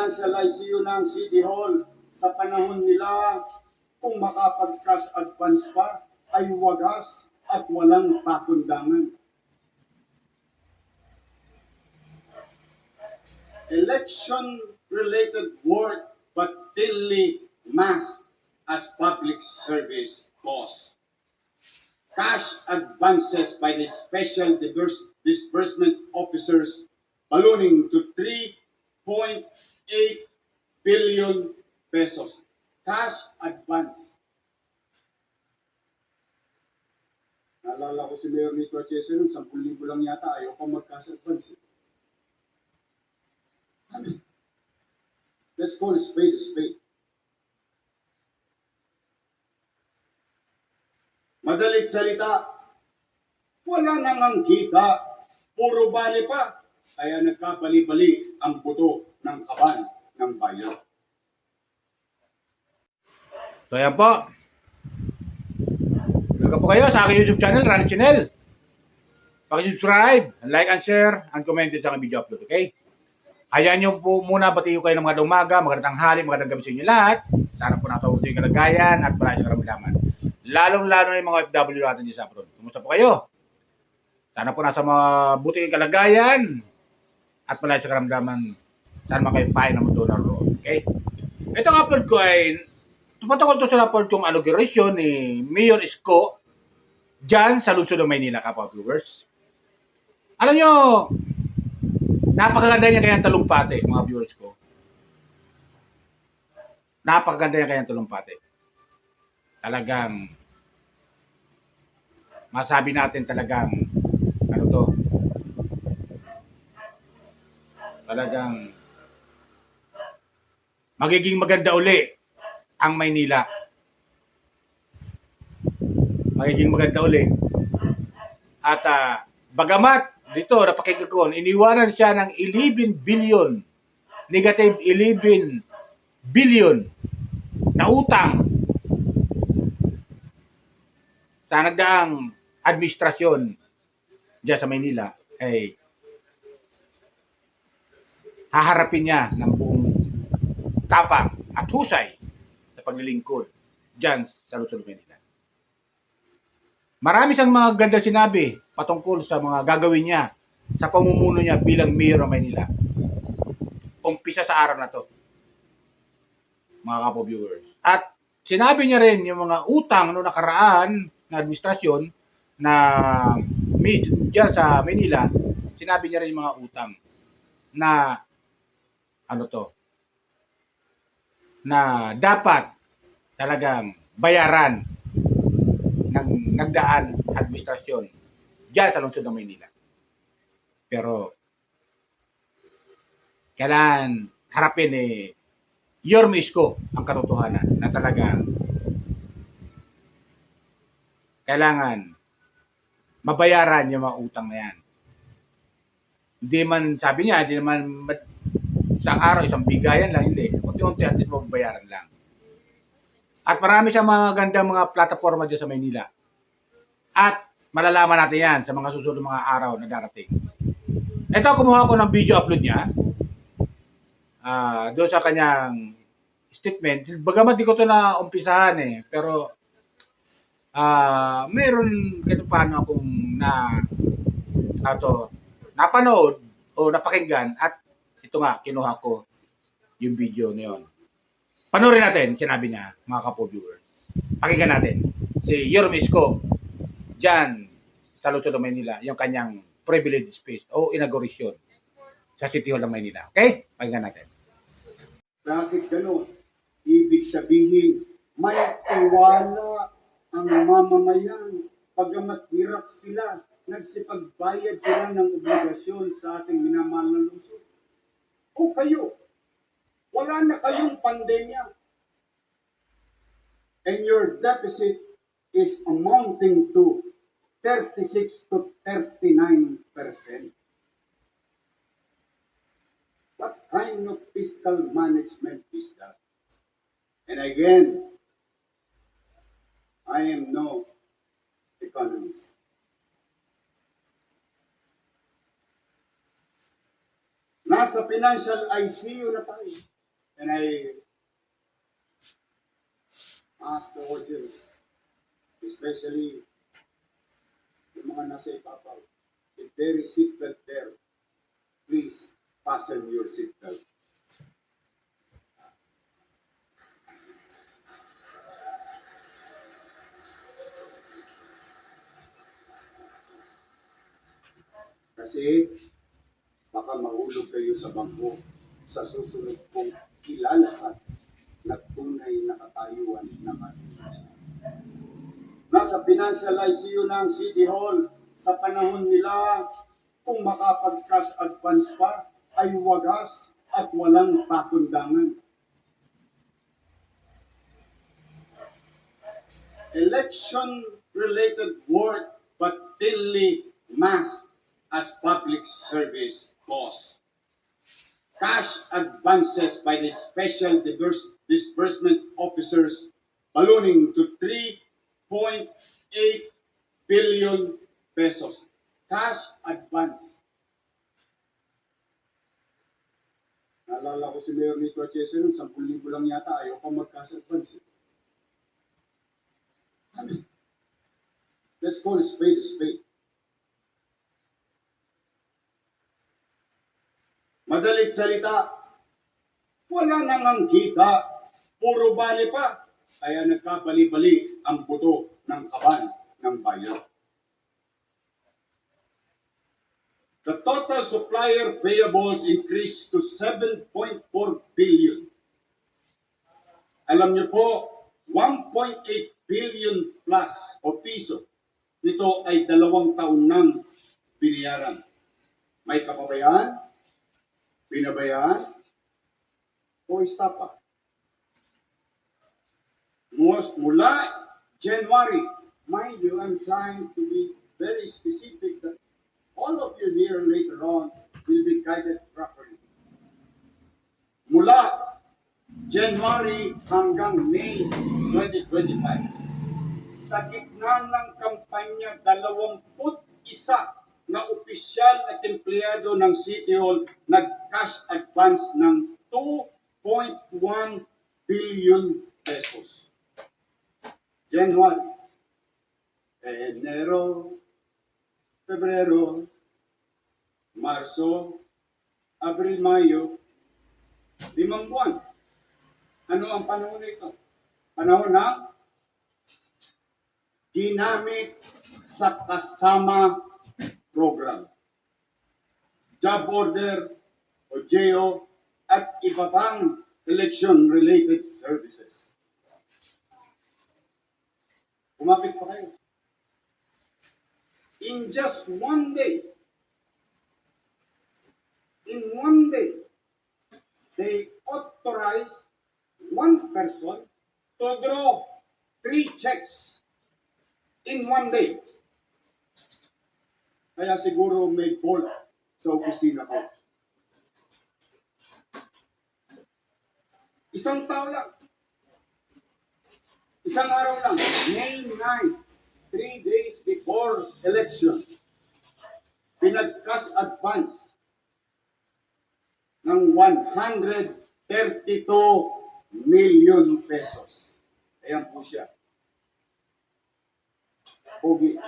financial ICU ng City Hall. Sa panahon nila, kung makapag-cash advance pa, ay wagas at walang pakundangan. Election-related work but thinly masked as public service costs. Cash advances by the special disbursement officers ballooning to 3.8 billion pesos. Cash advance. Naalala ko si Mayor Nico Chese noon, 10,000 lang yata, ayaw pa mag-cash advance. Let's call a spade a spade. Madalit salita, wala nang kita, puro bali pa, kaya nagkabali-bali ang buto ng kaban ng bayan. So yan po. Welcome po kayo sa aking YouTube channel, Rani Channel. Paki-subscribe, like and share, and comment din sa aking video upload, okay? Ayan nyo po muna, batiin ko kayo ng magandang umaga, magandang tanghali, magandang gabi sa inyo lahat. Sana po nasa ulit yung kalagayan at palagi sa karamdaman. Lalong-lalo na yung mga OFW natin dito sa abroad. Kumusta po kayo? Sana po nasa mabuting kalagayan at palagi sa karamdaman. Sana makapain ng mundo na roon. Okay? Itong upload ko ay tumatungkol to sa upload kong inauguration ni Mayor Isko dyan sa lungsod ng Maynila, kapwa viewers. Alam nyo, napakaganda niya kayang talumpati, mga viewers ko. Napakaganda niya kayang talumpati. Talagang masabi natin talagang ano to, talagang magiging maganda uli ang Maynila. Magiging maganda uli. At bagamat dito napakinggan ko, iniwanan siya ng 11 billion, negative 11 billion na utang sa nagdaang administrasyon diyan sa Maynila, ay haharapin niya ng buong tapang at husay sa paglilingkod diyan sa lungsod ng Maynila. Marami siyang mga ganda sinabi patungkol sa mga gagawin niya sa pamumuno niya bilang mayor ng Maynila. Umpisa sa araw na to, mga kapo-viewers. At sinabi niya rin yung mga utang no nakaraan na administrasyon na diyan sa Maynila, sinabi niya rin yung mga utang na ano to, na dapat talagang bayaran ng nagdaan administrasyon diyan sa lungsod ng Maynila. Pero kailangan harapin ni Yorme Isko ang katotohanan na talagang kailangan mabayaran yung mga utang na yan. Hindi man, sabi niya, hindi naman isang araw, isang bigayan lang, hindi. Unti-unti at mababayaran lang. At marami siyang mga gandang mga plataforma dyan sa Maynila. At malalaman natin yan sa mga susunod mga araw na darating. Ito, kumuha ko ng video upload niya. Doon sa kanyang statement. Bagamat di ko ito na umpisahan pero meron kahit paano akong napanood o napakinggan at ito nga, kinuha ko yung video na yun. Panoorin natin, sinabi niya, mga kapo-viewers. Pakinggan natin si Yorme Isko dyan sa lungsod ng Maynila, yung kanyang privileged space o inauguration sa City Hall ng Maynila. Okay? Pakinggan natin. Bakit gano'n? Ibig sabihin, may tiwala ang mamamayan. Pagamat hirap sila, nagsipagbayad sila ng obligasyon sa ating minamahal na lungsod. O kayo, wala na kayong pandemya. And your deficit is amounting to 36 to 39%. What kind of fiscal management is that? And again, I am no economist. Nasa financial ICU na tayo. And I ask the audience, especially yung mga nasa ibabaw, if there is seatbelt there, please fasten your seatbelt. Kasi baka mahulog kayo sa bangko sa susunod kong ilalakad na tunay na katayuan ng ating bansa. Nasa financial ICU na ang City Hall sa panahon nila, kung makapag-cash advance pa ay wagas at walang pakundangan. Election-related work but thinly masked as public service costs. Cash advances by the special disbursement officers ballooning to 3.8 billion pesos. Cash advance. Naalala ko si Mayor Nico Atienza noon, 10,000 lang yata, ayaw pa mag-cash advance. Let's call a spade a spade. Madalit salita, wala nang ang kita, puro bali pa, kaya nagkabali-bali ang buto ng kaban ng bayan. The total supplier payables increased to 7.4 billion. Alam niyo po, 1.8 billion plus o piso, nito ay 2 taon nang binayaran. May kapabayaan? Binabayaan? O istapa? Mula January, mind you, I'm trying to be very specific that all of you here later on will be guided properly. Mula January hanggang May 2025, sa gitna ng kampanya, 21 na opisyal at empleyado ng City Hall nag-cash advance ng 2.1 billion pesos. January, Enero, Pebrero, Marso, Abril, Mayo, 5 buwan. Ano ang panahon nito? Panahon na ginamit sa kasama program, job order o JO at iba pang election-related services. Kumapit pa kayo. In just one day, they authorized one person to draw 3 checks in one day. Kaya siguro may fault sa opisina ko. Isang tao lang. Isang araw lang. May 9, 3 days before election, pinag-cash advance ng 132 million pesos. Ayan po siya. Pogi.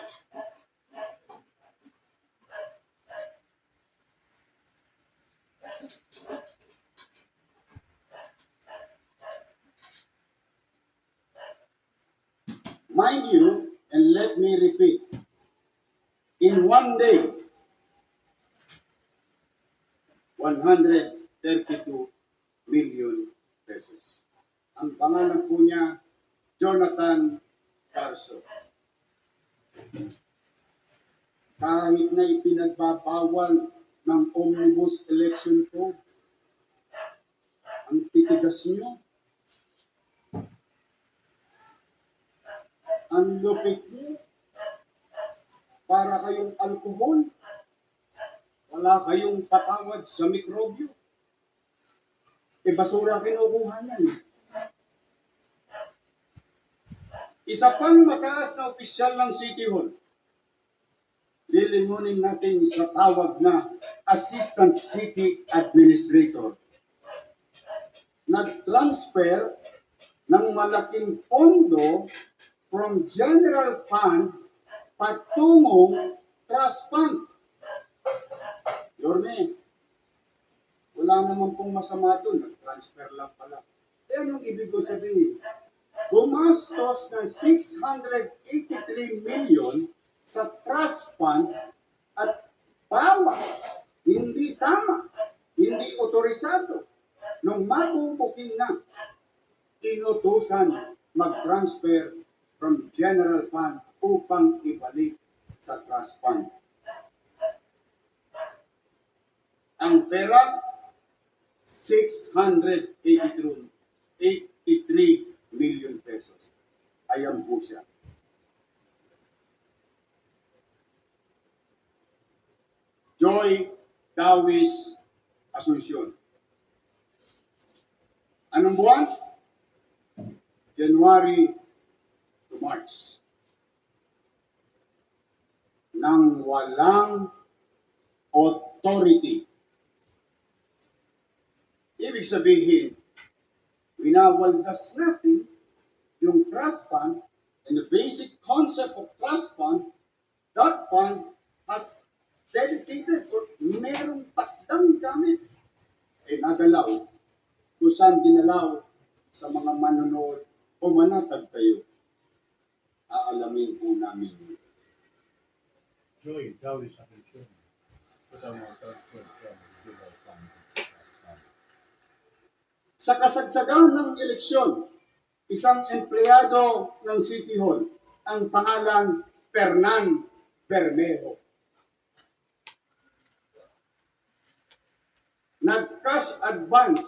Mind you, and let me repeat, in one day, 132 million pesos. Ang pangalan po niya, Jonathan Carso. Kahit na ipinagbabawal ng Omnibus Election Code, ang titigas niyo, ang lupit niyo, para kayong alkohol, wala kayong patawad sa mikrobyo. E basura kinukuha niyan. Isa pang mataas na opisyal ng City Hall, lilingunin natin sa tawag na Assistant City Administrator, nag-transfer ng malaking pondo from general fund patungong trust fund. Yorme, wala naman pong masama doon. Nag-transfer lang pala. Eh, anong ibig ko sabihin? Gumastos ng 683 million sa trust fund at bawa, hindi tama, hindi otorisado. Nung mabubuking na, inutusan mag-transfer from general fund upang ibalik sa trust fund. Ang pera, 683 million pesos. Ayan po siya. Joy Dawis Asuncion. Anong buwan? January to March. Nang walang authority. Ibig sabihin, winawaldas natin yung trust fund and the basic concept of trust fund. That fund has dedicated or merong takdang gamit. Eh nagalaw, kung saan ginalaw sa mga manonood o manatag kayo, aalamin po namin. Joy, Dawis Asuncion. Sa kasagsagan ng eleksyon, isang empleyado ng City Hall, ang pangalan Fernan Bermejo, nag-cash advance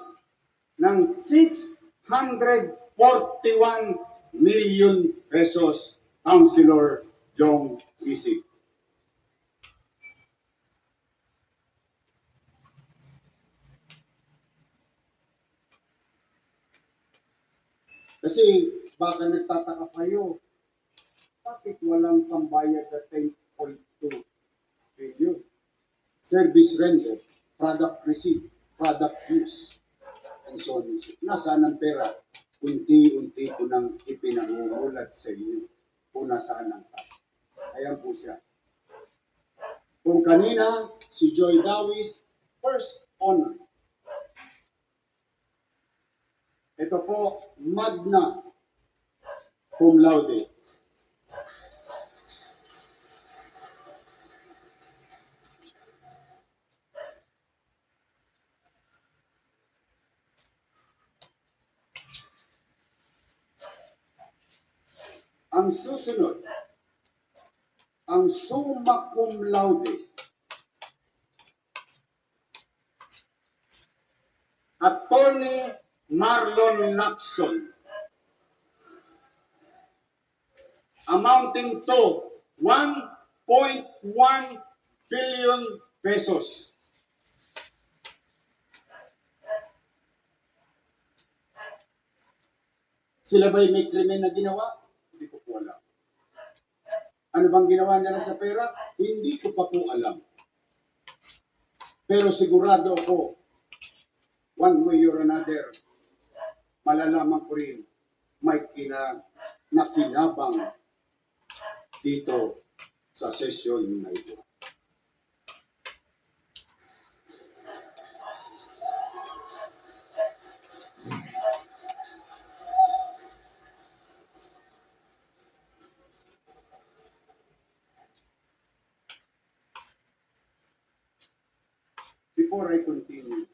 ng 641 million pesos, Councilor Jong Isig. Kasi baka nagtataka kayo, bakit walang pambayad sa 10.2 billion? Service render, product receipt, product use, and so on and so on. Nasaan ang pera? Unti-unti ko nang ipinangungulat sa inyo kung nasaan ang pera. Ayan po siya. Kung kanina, si Joy Dawis, first honor. Ito po, magna cum laude. Ang susunod, ang summa cum laude. Attorney Marlon Lacson, amounting to 1.1 billion pesos. Sila ba'y may krimen na ginawa? Hindi ko po alam. Ano bang ginawa nila sa pera? Hindi ko pa po alam. Pero sigurado ako, one way or another, malalaman ko rin may nakinabang dito sa session na ito. Before I continue,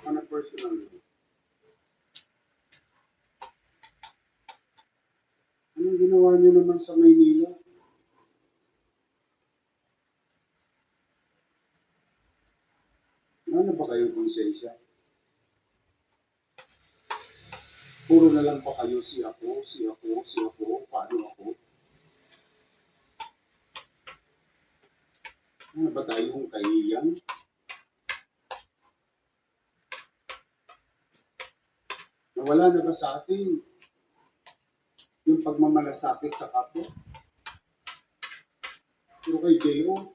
on a personal note, anong ginawa niyo naman sa Maynila? Ano ba kayong konsensya? Puro na lang pa kayo, si ako, paano ako? Ano ba tayong kahiyan? Nawala na ba sa atin yung pagmamalasakit sa kapwa? Pero kay J.O.,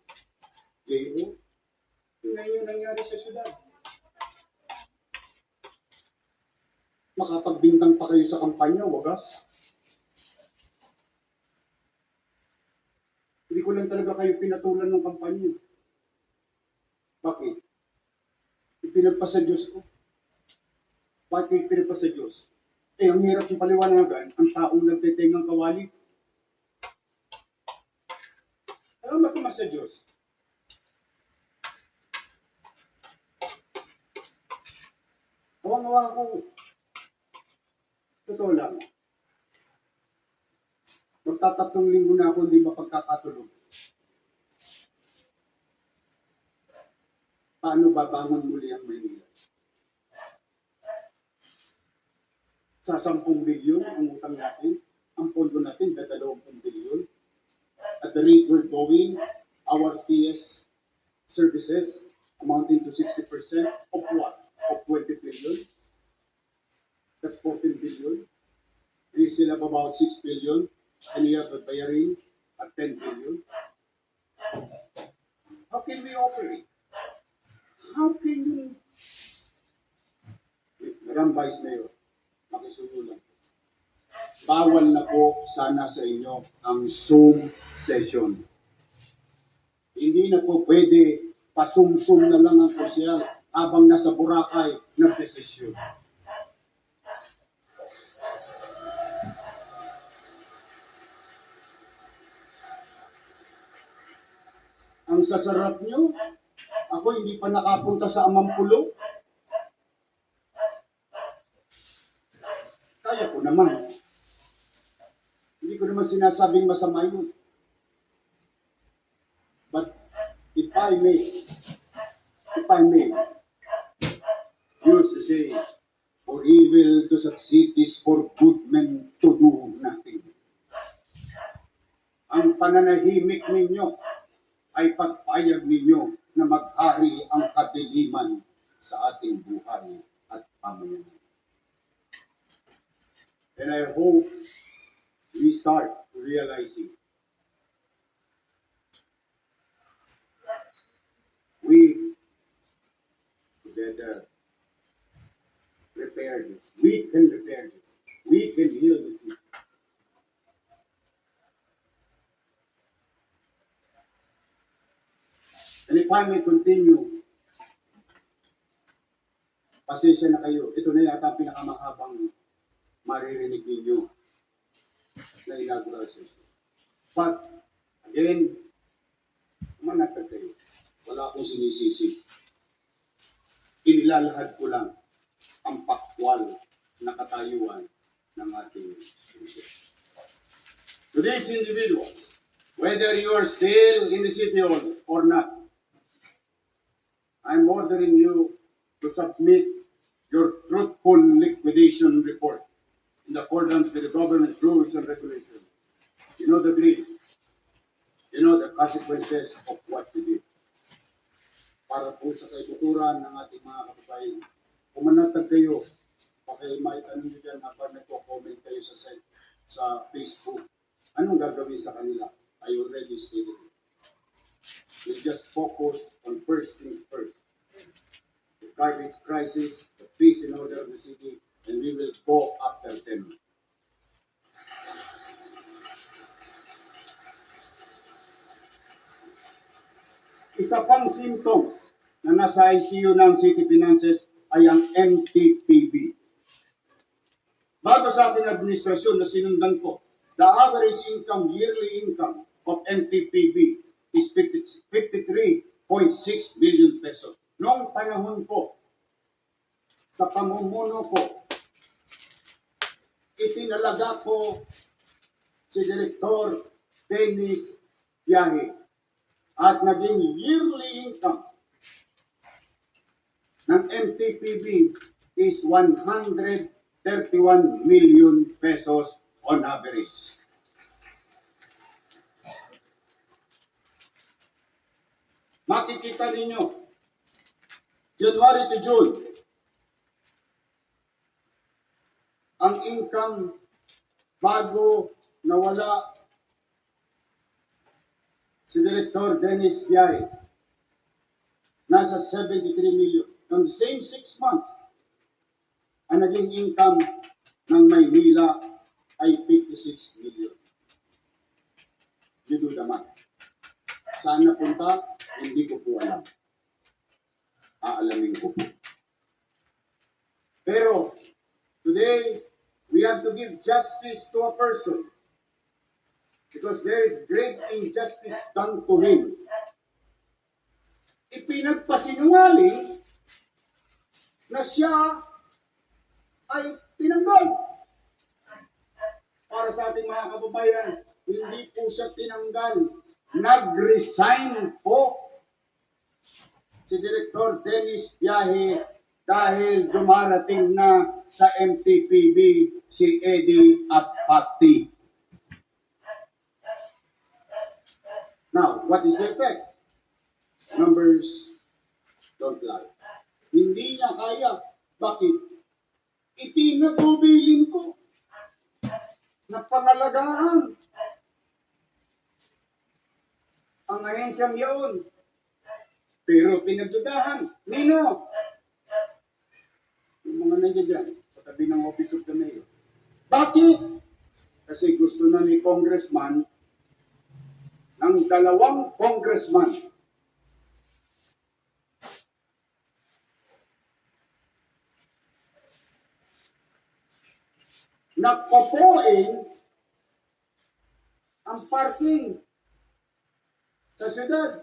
Ngayon nangyari sa syudad. Makapagbintang pa kayo sa kampanya, wagas. Hindi ko lang talaga kayo pinatulan ng kampanya. Bakit? Ipinagpasa Diyos ko. Bakit kayo pinagpasa Diyos? Ang hirap ng paliwanagan, ang taong nagtitengang kawali. Salamat naman sa Diyos. Awang-awa ko. Totoo lang. Magtatatlong linggo na ako hindi mapagkakatulog. Paano babangon muli ang Maynila? Sa 10 bilyon ang utang natin, ang pondo natin, 20 bilyon. At the rate we're going, our PS services amounting to 60% of what? Of 20 billion? That's 14 billion. And you still have about 6 billion, and you have a bayaring at 10 billion. How can we operate? How can you... Madam Vice Mayor, makisuyo lang. Bawal na po sana sa inyo ang Zoom session. Hindi na po pwede pasumsum na lang ang sosyal habang nasa Boracay nagsesesyon. Ang sasarap nyo, ako hindi pa nakapunta sa Amampulo. Kaya ko naman. Hindi ko naman sinasabing masama yun. But if I may use the saying, for evil to succeed is for good men to do nothing. Ang pananahimik ninyo ay pagpayag ninyo na maghari ang kadiliman sa ating buhay at pamayanan. And I hope we start realizing we together repair this. We can repair this. We can heal this. And if I may continue, pasensya na kayo. Ito na yata ang pinakamahabang maririnig ninyo na inaugural session. But, again, manatag kayo. Wala akong sinisisi. Inilalahad ko lang ang pakwal na katayuan ng ating puso. To these individuals, whether you are still in the city hall or not, I'm ordering you to submit your truthful liquidation report in accordance with the government rules and regulations. You know the drill. You know the consequences of what you did. Para po sa kaituturan ng ating mga kababayan, pumanatag kayo, pakimaitanong nyo dyan habang nagko-comment kayo sa Facebook. Anong gagawin sa kanila? I already stated it. We just focus on first things first. The garbage crisis, the peace and order of the city, and we will go after them. Isa pang symptoms na nasa ICU ng City Finances ay ang NTPB. Bago sa ating administrasyon na sinundan ko, the average income, yearly income of NTPB is 53.6 billion pesos. Noong panahon ko, sa pamumuno ko, itinalaga ko si Direktor Dennis Biyahe at naging yearly income ng NTPB is 131 million pesos on average. Makikita ninyo, January to June, ang income bago nawala si Director Dennis Biyahe nasa 73 million. Ng same 6 months, ang naging income ng Maynila ay 56 million. You do the math. Saan napunta? Hindi ko po alam. Aalamin ko po. Pero, today, we have to give justice to a person because there is great injustice done to him. Ipinagpasinungaling na siya ay tinanggal. Para sa ating mga kababayan, hindi po siya tinanggal. Nag-resign po si Director Dennis Biyahe dahil dumarating na sa MTPB si Eddie Apati. Now, what is the effect? Numbers don't lie. Hindi niya kaya. Bakit? Itinatubilin ko na pangalagaan ang ahensyang yaon. Pero pinagdudahan. Nino? Yung mga nandiyan dyan, patabi ng Office of the Mayor. Bakit? Kasi gusto na ni Congressman ng 2 congressman na kopoin ang parking sa syudad.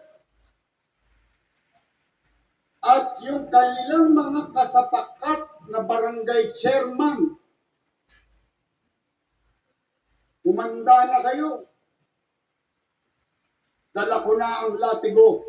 At yung kanilang mga kasapakat na barangay chairman, kumanda na kayo. Dala ko na ang latigo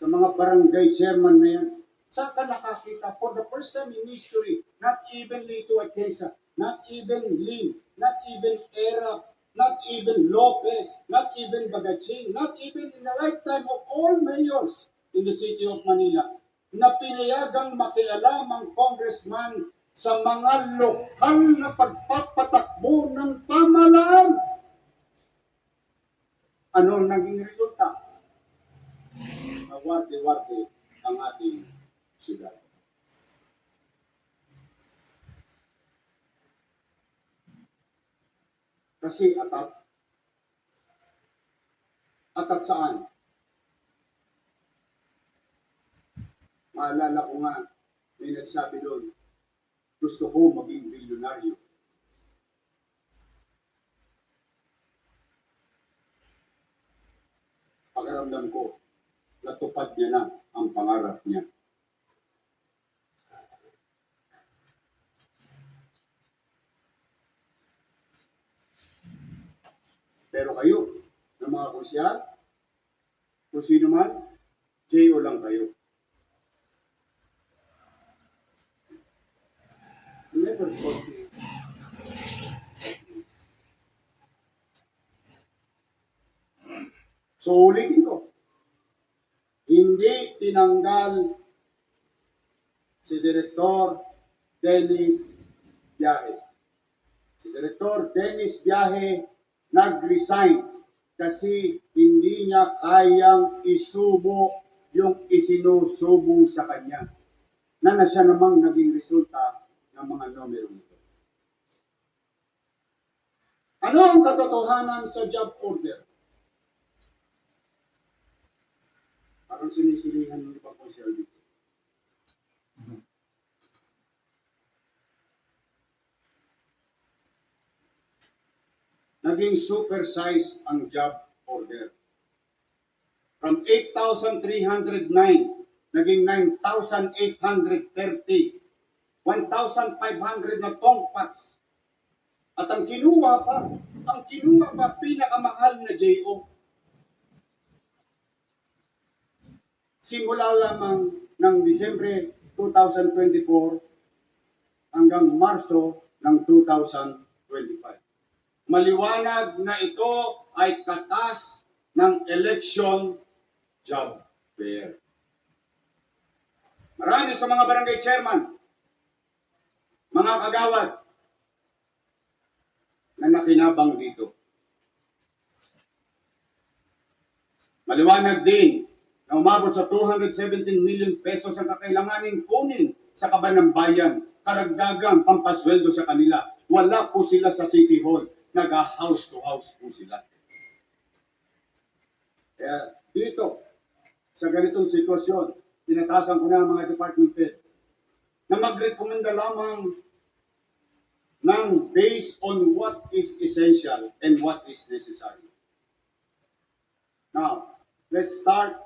sa mga barangay chairman na yan. Saan ka nakakita? For the first time in history, not even Lito Atienza, not even Lim, not even Erap, not even Lopez, not even Bagaching, not even in the lifetime of all mayors in the city of Manila, na pinayagang makialam ang congressman sa mga lokal na pagpapatakbo ng pamahalaan. Ano naging resulta? Awarte-warte ang ating siyudad. Kasi atat saan? Maalala ko nga, may nagsabi doon, gusto ko maging bilyonaryo. Pakiramdam ko, natupad niya na ang pangarap niya. Pero kayo, ng mga kusyal, kung sino man, J.O. lang kayo. Never forget. So ulitin ko, hindi tinanggal si Director Dennis Biyahe. Si Director Dennis Biyahe nag-resign kasi hindi niya kayang isubo yung isinusubo sa kanya. Na siya namang naging resulta ng mga numero nito. Ano ang katotohanan sa job order? Parang sinisilihan ng ibang konsyal dito. Naging supersize ang job order. From 8,309, naging 9,830. 1,500 na tongpats. At ang kinuha pa, pinakamahal na JO. Simula lamang ng Disyembre 2024 hanggang Marso ng 2025. Maliwanag na ito ay katas ng election job fair. Marami sa mga barangay chairman, mga kagawad, na nakinabang dito. Maliwanag din na umabot sa 217 million pesos ang kakailanganin kunin sa kaban ng bayan, karagdagang pampasweldo sa kanila. Wala po sila sa City Hall, nag-house to house po sila. Kaya dito, sa ganitong sitwasyon, tinatasan ko na ang mga department head na magrekomenda lamang ng based on what is essential and what is necessary. Now, let's start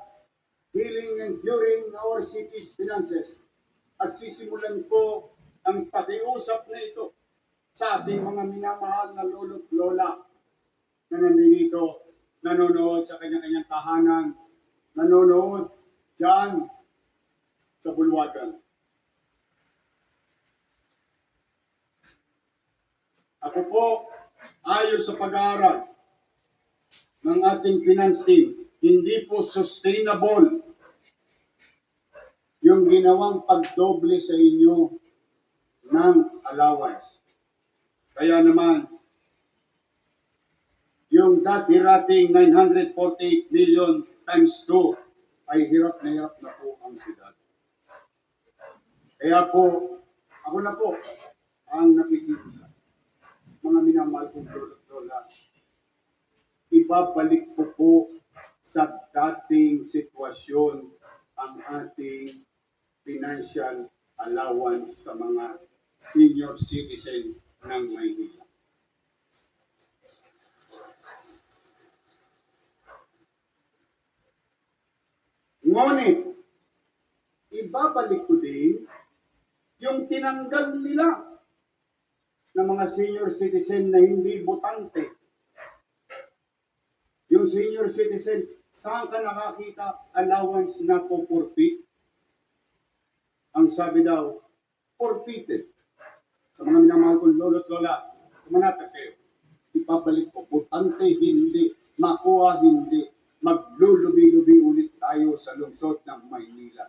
healing and curing our city's finances. At sisimulan ko ang pakiusap na ito sa ating mga minamahal na lolo't lola na nandito, nanonood sa kanya-kanyang tahanan, nanonood dyan sa bulwagan. Ako po, ayon sa pag-aaral ng ating finance team, hindi po sustainable yung ginawang pagdoble sa inyo ng allowance. Kaya naman, yung dati-rating 948 million times 2 ay hirap na po ang siyudad. Kaya po, ako na po ang nakikiusap. Mga minamahal kong lolo't lola, ibabalik ko po sa dating sitwasyon ang ating financial allowance sa mga senior citizen ng Maynila. Ngunit, ibabalik ko din yung tinanggal nila ng mga senior citizen na hindi botante. Yung senior citizen, saan ka nakakita allowance na po forfeit? Ang sabi daw, forfeited. Sa mga minamahal kong lolo't lola, kumanatag kayo. Ipabalik ko, botante hindi, makuha hindi. Maglulubi-lubi ulit tayo sa lungsod ng Maynila.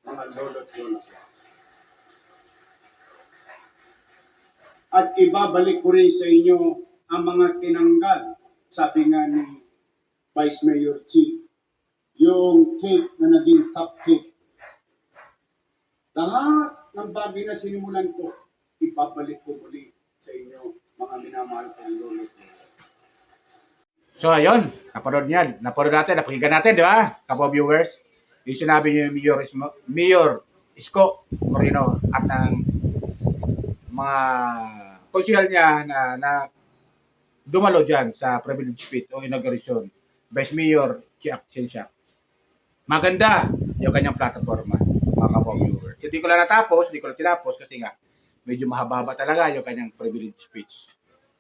Mga lolo't lola. At ibabalik ko rin sa inyo ang mga tinanggal. Sabi nga ni Vice Mayor Chi, yung cake na naging cupcake. Lahat ng bagay na sinimulan ko, ibabalik ko muli sa inyo, mga minamahal kong lolo. So ayun, napanood natin, napakinggan natin, di ba? Kapwa viewers, yung sinabi niyo yung Mayor Isko Moreno at ang mga konsihal niya na dumalo dyan sa privilege speech o inauguration, Vice Mayor Chiak Chensiak. Maganda yung kanyang plataforma, mga kapwa viewers. Hindi ko lang tinapos kasi nga medyo mahaba talaga yung kanyang privilege speech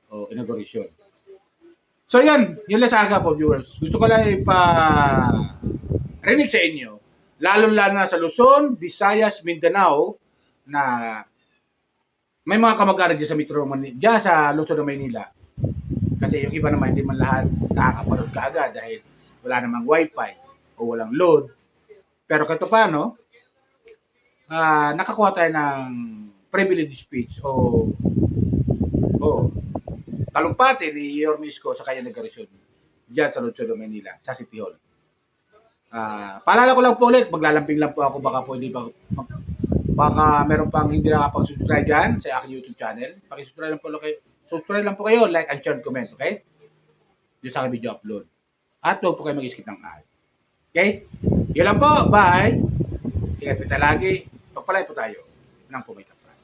o inauguration. So yan lang sa aga po viewers. Gusto ko lang rinig sa inyo, lalo-lalo na sa Luzon, Visayas, Mindanao, na may mga kamag-anak dyan sa Metro Manila, dyan sa Luzon ng Maynila. Kasi yung iba naman, hindi man lahat nakakapanood kaagad dahil wala namang wifi o walang load. Pero kahit paano, nakakuha tayo ng privilege speech o talumpati ni Yorme Isko sa kanyang nagkarisyon dyan sa Luzon ng Maynila, sa City Hall. Paalala ko lang po ulit, maglalamping lang po ako, baka meron pang hindi nakapag-subscribe dyan sa aking YouTube channel. Subscribe lang po kayo, like and share, comment, okay? Dito sa aking video upload. At huwag po kayo mag-skip ng ad. Okay? Yun lang po, bye! Ingat po tayo lagi, pagpalay po tayo ng pumaytapan.